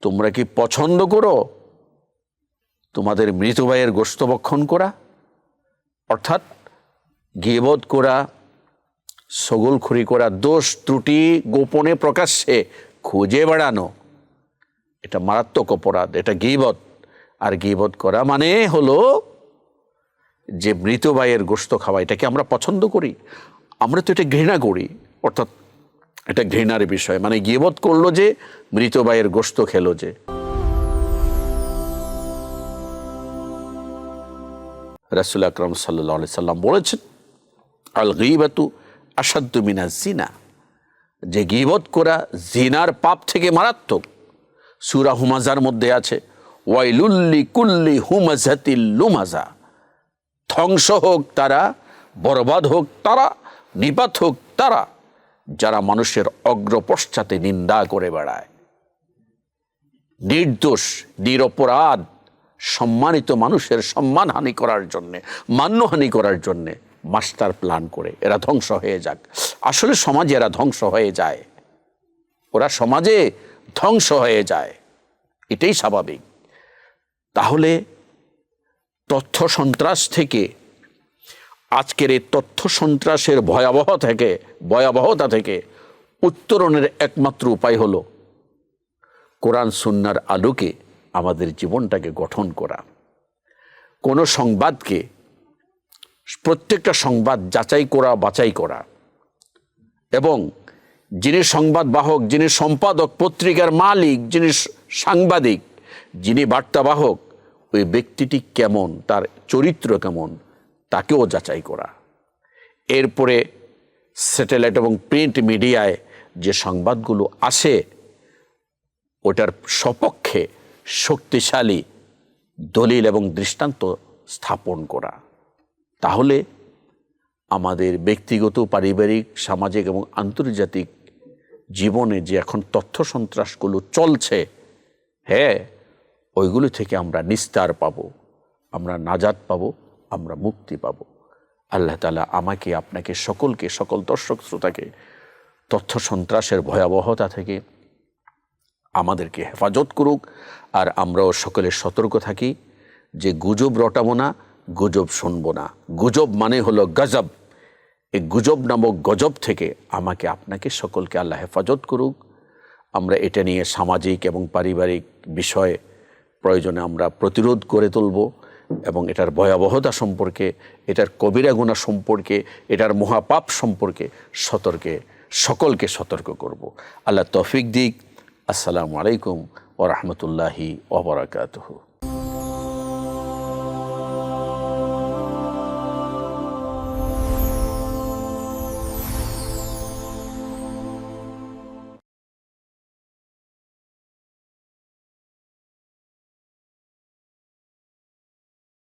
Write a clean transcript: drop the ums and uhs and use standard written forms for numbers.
তোমরা কি পছন্দ করো তোমাদের মৃত ভাইয়ের গোশত ভক্ষণ করা? অর্থাৎ গীবত করা, ছগলখড়ি করা, দোষ ত্রুটি গোপনে প্রকাশ্যে খুঁজে বেড়ানো, এটা মারাত্মক অপরাধ, এটা গীবত। আর গীবত করা মানে হলো যে মৃত ভাইয়ের গোশত খাওয়া। এটাকে আমরা পছন্দ করি? আমরা তো এটা ঘৃণা করি। অর্থাৎ এটা ঘৃণার বিষয়, মানে গীবত করলো যে, মৃত ভাইয়ের গোশত খেলো যে। রাসূল আকরাম সাল্লাল্লাহু আলাইহি সাল্লাম বলেছেন, আল গীবাতু আশাদ্দু মিনাজ জিনা, যে গীবত করা জিনার পাপ থেকে মারাত্মক। সূরা হুমাজার মধ্যে আছে, ওয়াইলুল লিকুল্লি হুমাজাতিল লুমাজা, ধ্বংস হোক তারা, বরবাদ হোক তারা, নিপাত হোক তারা, যারা মানুষের অগ্রপশ্চাতে নিন্দা করে বেড়ায়। নির্দোষ নিরপরাধ সম্মানিত মানুষের সম্মানহানি করার জন্যে, মান্যহানি করার জন্যে মাস্টার প্ল্যান করে এরা ধ্বংস হয়ে যাক। আসলে সমাজে এরা ধ্বংস হয়ে যায়, ওরা সমাজে ধ্বংস হয়ে যায়, এটাই স্বাভাবিক। তাহলে তথ্য সন্ত্রাস থেকে, আজকের এই তথ্য সন্ত্রাসের ভয়াবহতা থেকে উত্তরণের একমাত্র উপায় হলো কোরআন সুন্নাহর আলোকে আমাদের জীবনটাকে গঠন করা। কোনো সংবাদকে, প্রত্যেকটা সংবাদ যাচাই করা, বাছাই করা, এবং যিনি সংবাদ বাহক, যিনি সম্পাদক, পত্রিকার মালিক, যিনি সাংবাদিক, যিনি বার্তাবাহক, ওই ব্যক্তিটি কেমন, তার চরিত্র কেমন, তাকেও যাচাই করা। এরপরে স্যাটেলাইট এবং প্রিন্ট মিডিয়ায় যে সংবাদগুলো আসে, ওটার সপক্ষে শক্তিশালী দলিল এবং দৃষ্টান্ত স্থাপন করা। তাহলে আমাদের ব্যক্তিগত, পারিবারিক, সামাজিক এবং আন্তর্জাতিক জীবনে যে এখন তথ্য সন্ত্রাসগুলো চলছে, হ্যাঁ, ওইগুলো থেকে আমরা নিস্তার পাব, আমরা নাজাত পাব, আমরা মুক্তি পাব। আল্লাহ তাআলা আমাকে, আপনাকে, সকলকে, সকল দর্শক শ্রোতাকে তথ্য সন্ত্রাসের ভয়াবহতা থেকে আমাদেরকে হেফাজত করুক। আর আমরাও সকলে সতর্ক থাকি যে গুজব রটাবো না, গুজব শুনবো না। গুজব মানে হলো গজব। এই গুজব নামক গজব থেকে আমাকে, আপনাকে, সকলকে আল্লাহ হেফাজত করুক। আমরা এটা নিয়ে সামাজিক এবং পারিবারিক বিষয়ে প্রয়োজনে আমরা প্রতিরোধ করে তুলব এবং এটার ভয়াবহতা সম্পর্কে, এটার কবিরা গুনাহ সম্পর্কে, এটার মহাপাপ সম্পর্কে সকলকে সতর্ক করব। আল্লাহ তৌফিক দিক। আসসালামু আলাইকুম ওয়া রাহমাতুল্লাহি ওয়া বারাকাতুহু।